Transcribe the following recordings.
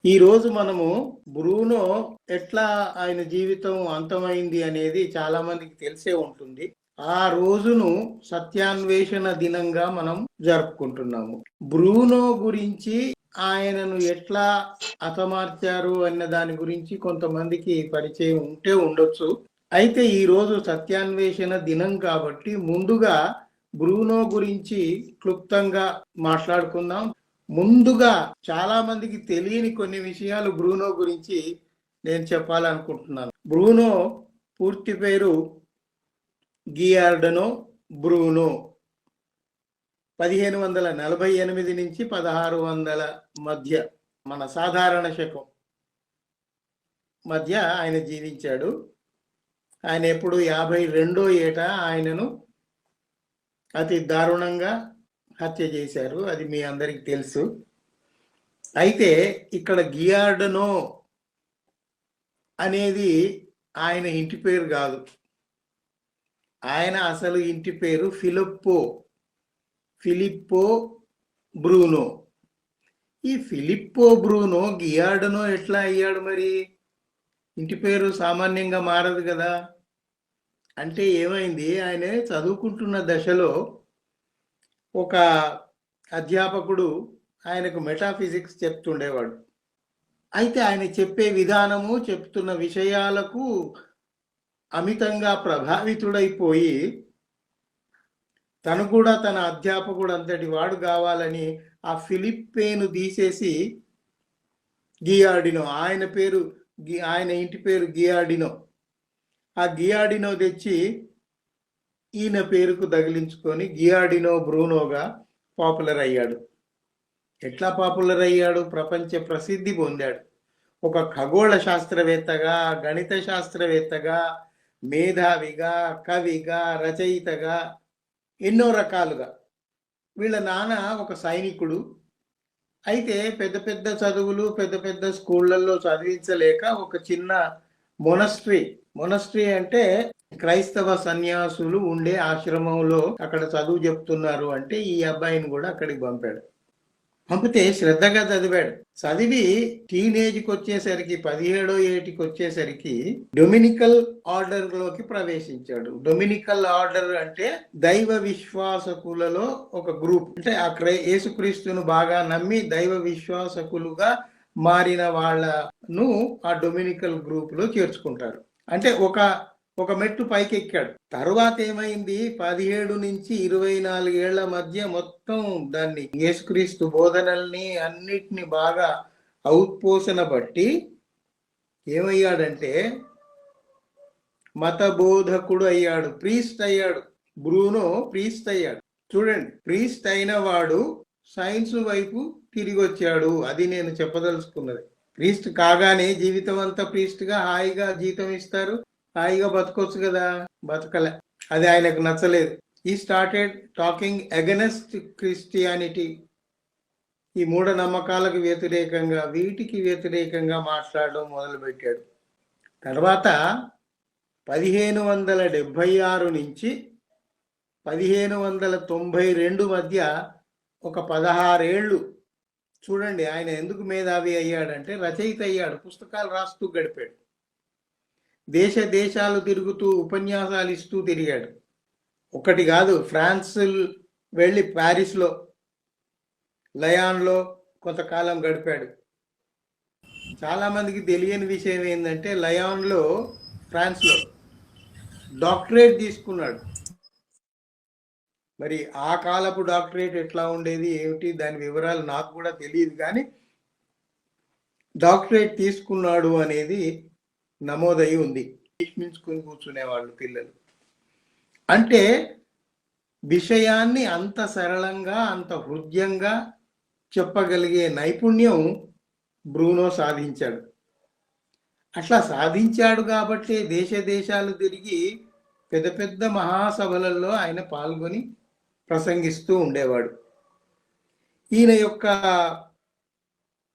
ఈ రోజు మనము బ్రూనో ఎట్లా ఆయన జీవితం అంతమైంది అనేది చాలా మందికి తెలిసే ఉంటుంది. ఆ రోజును సత్యాన్వేషణ దినంగా మనం జరుపుకుంటున్నాము. బ్రూనో గురించి ఆయనను ఎట్లా హతమార్చారు అన్న దాని గురించి కొంతమందికి పరిచయం ఉంటే ఉండొచ్చు. అయితే ఈ రోజు సత్యాన్వేషణ దినం కాబట్టి ముందుగా బ్రూనో గురించి క్లుప్తంగా మాట్లాడుకుందాం. ముందుగా చాలా మందికి తెలియని కొన్ని విషయాలు బ్రూనో గురించి నేను చెప్పాలనుకుంటున్నాను. బ్రూనో పూర్తి పేరు గియార్డనో బ్రూనో. 1548 నుంచి 1600 మధ్య, మన సాధారణ శకం మధ్య ఆయన జీవించాడు. ఆయన ఎప్పుడు 52వ ఏట ఆయనను అతి దారుణంగా హత్య చేశారు. అది మీ అందరికి తెలుసు. అయితే ఇక్కడ గియార్డనో అనేది ఆయన ఇంటి పేరు కాదు. ఆయన అసలు ఇంటి పేరు ఫిలిప్పో బ్రూనో. ఈ ఫిలిప్పో బ్రూనో గియార్డనో ఎట్లా అయ్యాడు? మరి ఇంటి పేరు సామాన్యంగా మారదు కదా. అంటే ఏమైంది, ఆయన చదువుకుంటున్న దశలో ఒక అధ్యాపకుడు ఆయనకు మెటాఫిజిక్స్ చెప్తుండేవాడు. అయితే ఆయన చెప్పే విధానము, చెప్తున్న విషయాలకు అమితంగా ప్రభావితుడైపోయి తను కూడా తన అధ్యాపకుడు అంతటి వాడు కావాలని ఆ ఫిలిప్పేను తీసేసి గియార్డినో, ఆయన ఇంటి పేరు గియార్డినో, ఆ గియార్డినో తెచ్చి ఈయన పేరుకు తగిలించుకొని గియార్డినో బ్రూనోగా పాపులర్ అయ్యాడు. ఎట్లా పాపులర్ అయ్యాడు? ప్రపంచ ప్రసిద్ధి పొందాడు. ఒక ఖగోళ శాస్త్రవేత్తగా, గణిత శాస్త్రవేత్తగా, మేధావిగా, కవిగా, రచయితగా, ఎన్నో రకాలుగా. వీళ్ళ నాన్న ఒక సైనికుడు. అయితే పెద్ద పెద్ద చదువులు, పెద్ద పెద్ద స్కూళ్ళల్లో చదివించలేక ఒక చిన్న మొనస్ట్రీ అంటే క్రైస్తవ సన్యాసులు ఉండే ఆశ్రమంలో అక్కడ చదువు చెప్తున్నారు అంటే ఈ అబ్బాయిని కూడా అక్కడికి పంపితే శ్రద్ధగా చదివాడు. చదివి టీనేజ్కి వచ్చేసరికి, 17వ ఏటికి వచ్చేసరికి డొమినికల్ ఆర్డర్ లోకి ప్రవేశించాడు. డొమినికల్ ఆర్డర్ అంటే దైవ విశ్వాసకులలో ఒక గ్రూప్. అంటే ఆ యేసుక్రీస్తును బాగా నమ్మి దైవ విశ్వాసకులుగా మారిన వాళ్ళను ఆ డొమినికల్ గ్రూప్ లో చేర్చుకుంటారు. అంటే ఒక మెట్టు పైకి ఎక్కాడు. తర్వాత ఏమైంది, 17 నుంచి 24 ఏళ్ల మధ్య మొత్తం దాన్ని యేసుక్రీస్తు బోధనల్ని అన్నిటిని బాగా ఔత్పోసన బట్టి ఏమయ్యాడంటే మత బోధకుడు అయ్యాడు, ప్రీస్ట్ అయ్యాడు. బ్రూనో ప్రీస్ట్ అయ్యాడు. చూడండి, ప్రీస్ట్ అయిన వాడు సైన్స్ వైపు తిరిగి వచ్చాడు. అది నేను చెప్పదలుచుకున్నది. ప్రీస్ట్ కాగానే జీవితం అంతా ప్రీస్ట్ గా హాయిగా జీతం ఇస్తారు, హాయిగా బతకొచ్చు కదా. బతకలే. అది ఆయనకు నచ్చలేదు. ఈ స్టార్టెడ్ టాకింగ్ అగెనెస్ట్ క్రిస్టియానిటీ. ఈ మూఢనమ్మకాలకు వ్యతిరేకంగా, వీటికి వ్యతిరేకంగా మాట్లాడడం మొదలుపెట్టాడు. తర్వాత 1576 నుంచి 1592 మధ్య ఒక 16 ఏళ్ళు. చూడండి, ఆయన ఎందుకు మేధావి అయ్యాడంటే రచయిత అయ్యాడు. పుస్తకాలు రాస్తూ గడిపాడు. దేశాలు తిరుగుతూ ఉపన్యాసాలు ఇస్తూ తిరిగాడు. ఒకటి కాదు, ఫ్రాన్స్ వెళ్ళి ప్యారిస్లో, లయాన్లో కొంతకాలం గడిపాడు. చాలా మందికి తెలియని విషయం ఏంటంటే లయాన్లో, ఫ్రాన్స్లో డాక్టరేట్ తీసుకున్నాడు. మరి ఆ కాలపు డాక్టరేట్ ఎట్లా ఉండేది ఏమిటి దాని వివరాలు నాకు కూడా తెలియదు, కానీ డాక్టరేట్ తీసుకున్నాడు అనేది నమోదై ఉంది. ప్రశ్నించుకుని కూర్చునేవాళ్ళు పిల్లలు. అంటే విషయాన్ని అంత సరళంగా, అంత హృదయంగా చెప్పగలిగే నైపుణ్యం బ్రూనో సాధించాడు. అట్లా సాధించాడు కాబట్టి దేశాలు తిరిగి పెద్ద పెద్ద మహాసభలలో ఆయన పాల్గొని ప్రసంగిస్తూ ఉండేవాడు. ఈయన యొక్క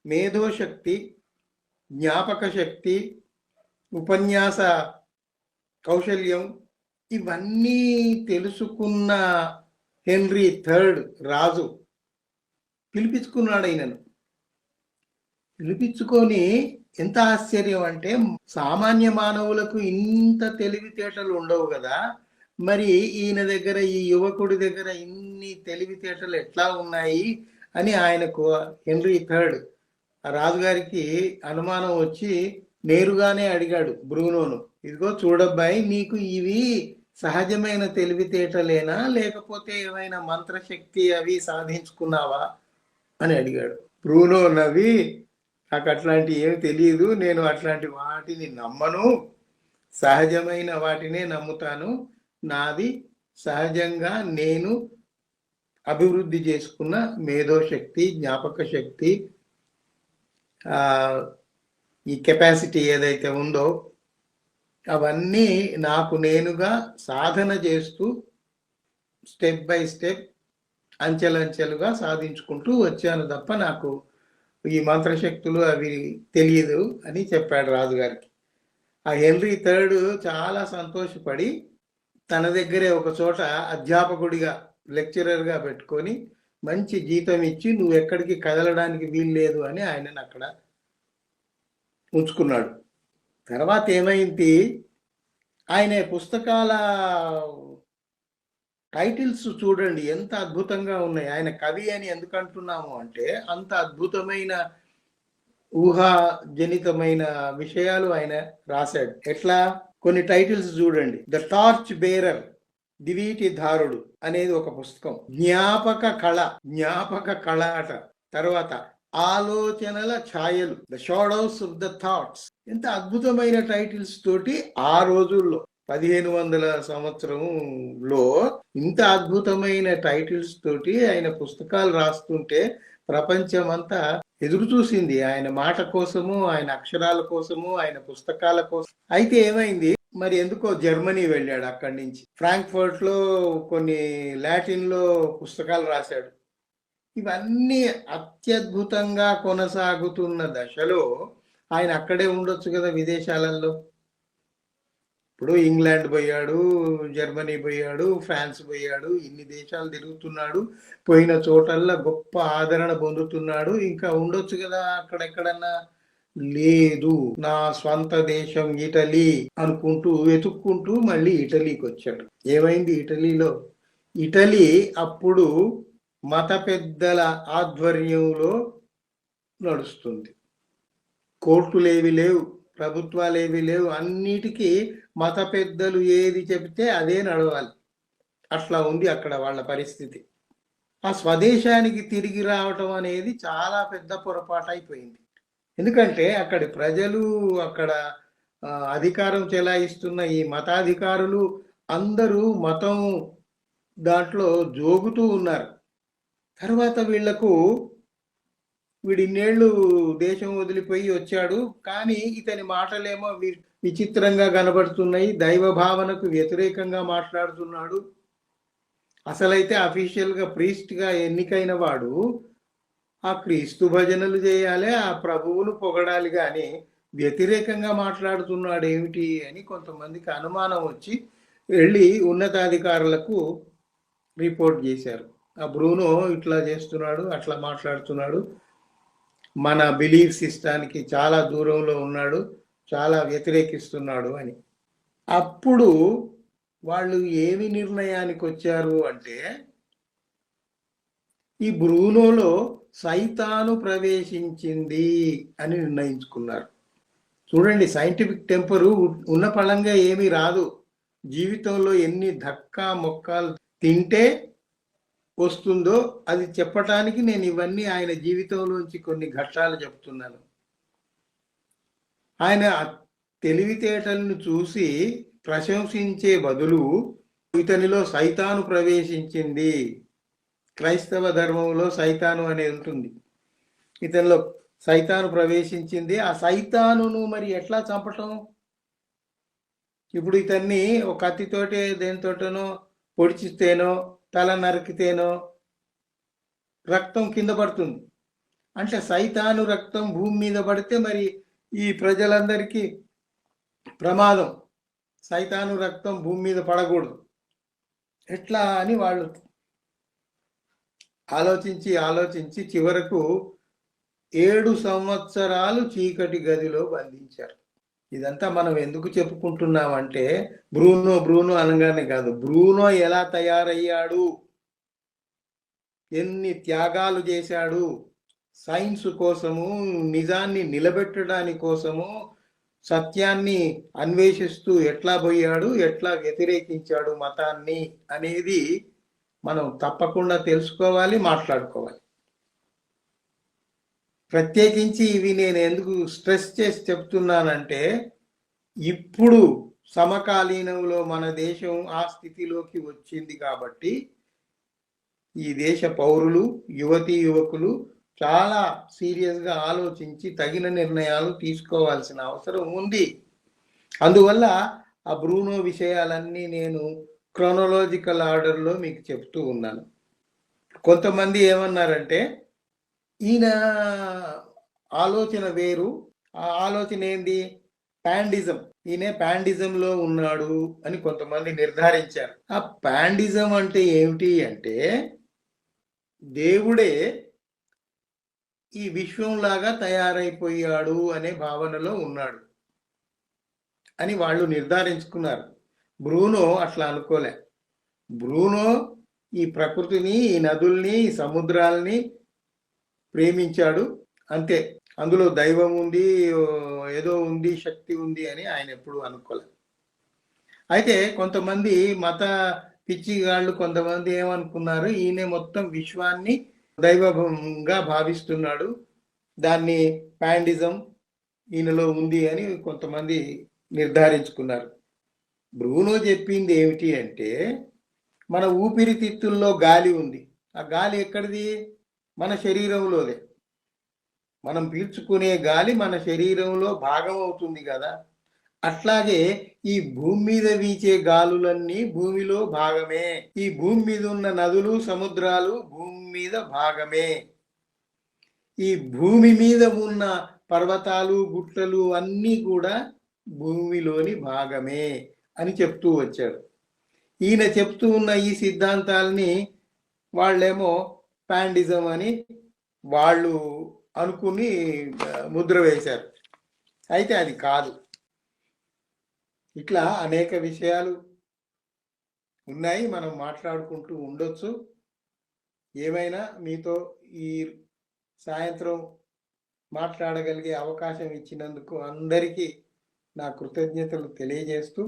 మేధోశక్తి, జ్ఞాపక శక్తి, ఉపన్యాస కౌశల్యం ఇవన్నీ తెలుసుకున్న హెన్రీ III రాజు పిలిపించుకున్నాడు ఆయనను. పిలిపించుకొని ఎంత ఆశ్చర్యం అంటే, సామాన్య మానవులకు ఇంత తెలివితేటలు ఉండవు కదా, మరి ఈయన దగ్గర, ఈ యువకుడి దగ్గర ఇన్ని తెలివితేటలు ఎట్లా ఉన్నాయి అని ఆయనకు హెన్రీ థర్డ్ రాజుగారికి అనుమానం వచ్చి నేరుగానే అడిగాడు బ్రూనోను, ఇదిగో చూడబ్బాయి, నీకు ఇవి సహజమైన తెలివితేటలేనా, లేకపోతే ఏమైనా మంత్రశక్తి అవి సాధించుకున్నావా అని అడిగాడు. బ్రూనో నవ్వి, నాకు అట్లాంటి ఏమి తెలియదు, నేను అట్లాంటి వాటిని నమ్మను, సహజమైన వాటినే నమ్ముతాను, నాది సహజంగా నేను అభివృద్ధి చేసుకున్న మేధోశక్తి, జ్ఞాపక శక్తి, ఈ కెపాసిటీ ఏదైతే ఉందో అవన్నీ నాకు నేనుగా సాధన చేస్తూ స్టెప్ బై స్టెప్ అంచెలంచెలుగా సాధించుకుంటూ వచ్చాను తప్ప నాకు ఈ మంత్రశక్తులు అవి తెలియదు అని చెప్పాడు రాజుగారికి. ఆ హెన్రీ థర్డ్ చాలా సంతోషపడి తన దగ్గరే ఒక చోట అధ్యాపకుడిగా, లెక్చరర్గా పెట్టుకొని మంచి జీతం ఇచ్చి నువ్వు ఎక్కడికి కదలడానికి వీల్లేదు అని ఆయనను అక్కడ ఉంచుకున్నాడు. తర్వాత ఏమైంది, ఆయన పుస్తకాల టైటిల్స్ చూడండి ఎంత అద్భుతంగా ఉన్నాయి. ఆయన కవి అని ఎందుకు అంటున్నాము అంటే, అంత అద్భుతమైన ఊహాజనితమైన విషయాలు ఆయన రాశాడు. ఎట్లా, కొన్ని టైటిల్స్ చూడండి. ద టార్చ్ బేరర్, దివీటి ధారుడు అనేది ఒక పుస్తకం. జ్ఞాపక కళ అట. తర్వాత ఆలోచనల ఛాయలు, the shadows of the thoughts. ఎంత అద్భుతమైన టైటిల్స్ తోటి ఆ రోజుల్లో 1500 సంవత్సరంలో ఇంత అద్భుతమైన టైటిల్స్ తోటి ఆయన పుస్తకాలు రాస్తుంటే ప్రపంచం అంతా ఎదురు చూసింది ఆయన మాట కోసము, ఆయన అక్షరాల కోసము, ఆయన పుస్తకాల కోసం. అయితే ఏమైంది, మరి ఎందుకో జర్మనీ వెళ్ళాడు. అక్కడి నుంచి ఫ్రాంక్ఫర్ట్ లో కొన్ని లాటిన్ లో పుస్తకాలు రాశాడు. ఇవన్నీ అత్యద్భుతంగా కొనసాగుతున్న దశలో ఆయన అక్కడే ఉండొచ్చు కదా విదేశాలలో. ఇప్పుడు ఇంగ్లాండ్ పోయాడు, జర్మనీ పోయాడు, ఫ్రాన్స్ పోయాడు, ఇన్ని దేశాలు తిరుగుతున్నాడు, పోయిన చోటల్లా గొప్ప ఆదరణ పొందుతున్నాడు, ఇంకా ఉండొచ్చు కదా అక్కడెక్కడన్నా. లేదు, నా స్వంత దేశం ఇటలీ అనుకుంటూ వెతుక్కుంటూ మళ్ళీ ఇటలీకి వచ్చాడు. ఏమైంది ఇటలీలో? ఇటలీ అప్పుడు మత పెద్దల ఆధ్వర్యంలో నడుస్తుంది. కోర్టులేవి లేవు, ప్రభుత్వాలేవి లేవు, అన్నిటికీ మత పెద్దలు ఏది చెబితే అదే నడవాలి. అట్లా ఉంది అక్కడ వాళ్ళ పరిస్థితి. ఆ స్వదేశానికి తిరిగి రావటం అనేది చాలా పెద్ద పొరపాటు అయిపోయింది. ఎందుకంటే అక్కడి ప్రజలు, అక్కడ అధికారం చెలాయిస్తున్న ఈ మతాధికారులు అందరూ మతం దాంట్లో జోగుతూ ఉన్నారు. తర్వాత వీడిన్నేళ్ళు దేశం వదిలిపోయి వచ్చాడు, కానీ ఇతని మాటలేమో విచిత్రంగా కనబడుతున్నాయి, దైవ భావనకు వ్యతిరేకంగా మాట్లాడుతున్నాడు. అసలైతే అఫీషియల్గా ప్రీస్ట్గా ఎన్నికైన వాడు ఆ క్రీస్తు భజనలు చేయాలి, ఆ ప్రభువును పొగడాలి, కానీ వ్యతిరేకంగా మాట్లాడుతున్నాడు ఏమిటి అని కొంతమందికి అనుమానం వచ్చి వెళ్ళి ఉన్నతాధికారులకు రిపోర్ట్ చేశారు. ఆ బ్రూనో ఇట్లా చేస్తున్నాడు, అట్లా మాట్లాడుతున్నాడు, మన బిలీఫ్ సిస్టానికి చాలా దూరంలో ఉన్నాడు, చాలా వ్యతిరేకిస్తున్నాడు అని. అప్పుడు వాళ్ళు ఏమి నిర్ణయానికి వచ్చారు అంటే, ఈ బ్రూనోలో సైతాను ప్రవేశించింది అని నిర్ణయించుకున్నారు. చూడండి, సైంటిఫిక్ టెంపరు ఉన్న పళంగా ఏమీ రాదు. జీవితంలో ఎన్ని ధక్కా మొక్కాలు తింటే వస్తుందో అది చెప్పటానికి నేను ఇవన్నీ ఆయన జీవితంలోంచి కొన్ని ఘట్టాలు చెప్తున్నాను. ఆయన తెలివితేటలను చూసి ప్రశంసించే బదులు ఇతనిలో సైతాను ప్రవేశించింది, క్రైస్తవ ధర్మంలో సైతాను అనేది ఉంటుంది, ఇతనిలో సైతాను ప్రవేశించింది. ఆ సైతానును మరి ఎట్లా చంపటం? ఇప్పుడు ఇతన్ని ఒక కత్తితోటే దేనితోటనో పొడిచిస్తేనో తల నరికితేనో రక్తం కింద పడుతుంది. అంటే సైతాను రక్తం భూమి మీద పడితే మరి ఈ ప్రజలందరికీ ప్రమాదం. సైతాను రక్తం భూమి మీద పడకూడదు. ఎట్లా అని వాళ్ళు ఆలోచించి చివరకు 7 సంవత్సరాలు చీకటి గదిలో బంధించారు. ఇదంతా మనం ఎందుకు చెప్పుకుంటున్నామంటే బ్రూనో బ్రూనో అనగానే కాదు, బ్రూనో ఎలా తయారయ్యాడు, ఎన్ని త్యాగాలు చేశాడు, సైన్స్ కోసము, నిజాన్ని నిలబెట్టడానికి కోసము, సత్యాన్ని అన్వేషిస్తూ ఎట్లా పోయాడు, ఎట్లా వ్యతిరేకించాడు మతాన్ని అనేది మనం తప్పకుండా తెలుసుకోవాలి, మాట్లాడుకోవాలి. ప్రత్యేకించి ఇవి నేను ఎందుకు స్ట్రెస్ చేసి చెప్తున్నానంటే ఇప్పుడు సమకాలీనంలో మన దేశం ఆ స్థితిలోకి వచ్చింది కాబట్టి ఈ దేశ పౌరులు, యువతీ యువకులు చాలా సీరియస్గా ఆలోచించి తగిన నిర్ణయాలు తీసుకోవాల్సిన అవసరం ఉంది. అందువల్ల ఆ బ్రూనో విషయాలన్నీ నేను క్రోనలాజికల్ ఆర్డర్లో మీకు చెప్తూ ఉన్నాను. కొంతమంది ఏమన్నారంటే ఈయన ఆలోచన వేరు, ఆ ఆలోచన ఏంది, పాండిజం, ఈయన పాండిజంలో ఉన్నాడు అని కొంతమంది నిర్ధారించారు. ఆ పాండిజం అంటే ఏమిటి అంటే దేవుడే ఈ విశ్వంలాగా తయారైపోయాడు అనే భావనలో ఉన్నాడు అని వాళ్ళు నిర్ధారించుకున్నారు. బ్రూనో అట్లా అనుకోలే. బ్రూనో ఈ ప్రకృతిని, ఈ నదుల్ని, ఈ సముద్రాల్ని ప్రేమించాడు అంతే. అందులో దైవం ఉంది, ఏదో ఉంది, శక్తి ఉంది అని ఆయన ఎప్పుడు అనుకోలేదు. అయితే కొంతమంది మత పిచ్చిగాళ్ళు కొంతమంది ఏమనుకున్నారు, ఈయన మొత్తం విశ్వాన్ని దైవంగా భావిస్తున్నాడు, దాన్ని పాండిజం ఈయనలో ఉంది అని కొంతమంది నిర్ధారించుకున్నారు. బ్రూనో చెప్పింది ఏమిటి అంటే మన ఊపిరితిత్తుల్లో గాలి ఉంది, ఆ గాలి ఎక్కడిది, మన శరీరంలోనే. మనం పీల్చుకునే గాలి మన శరీరంలో భాగం అవుతుంది కదా, అట్లాగే ఈ భూమి మీద వీచే గాలులన్నీ భూమిలో భాగమే, ఈ భూమి మీద ఉన్న నదులు, సముద్రాలు భూమి మీద భాగమే, ఈ భూమి మీద ఉన్న పర్వతాలు, గుట్టలు అన్నీ కూడా భూమిలోని భాగమే అని చెప్తూ వచ్చాడు. ఈయన చెప్తూ ఉన్న ఈ సిద్ధాంతాలని వాళ్ళేమో పాండిజం అని వాళ్ళు అనుకుని ముద్ర వేశారు. అయితే అది కాదు. ఇట్లా అనేక విషయాలు ఉన్నాయి, మనం మాట్లాడుకుంటూ ఉండొచ్చు. ఏమైనా మీతో ఈ సాయంత్రం మాట్లాడగలిగే అవకాశం ఇచ్చినందుకు అందరికీ నా కృతజ్ఞతలు తెలియజేస్తూ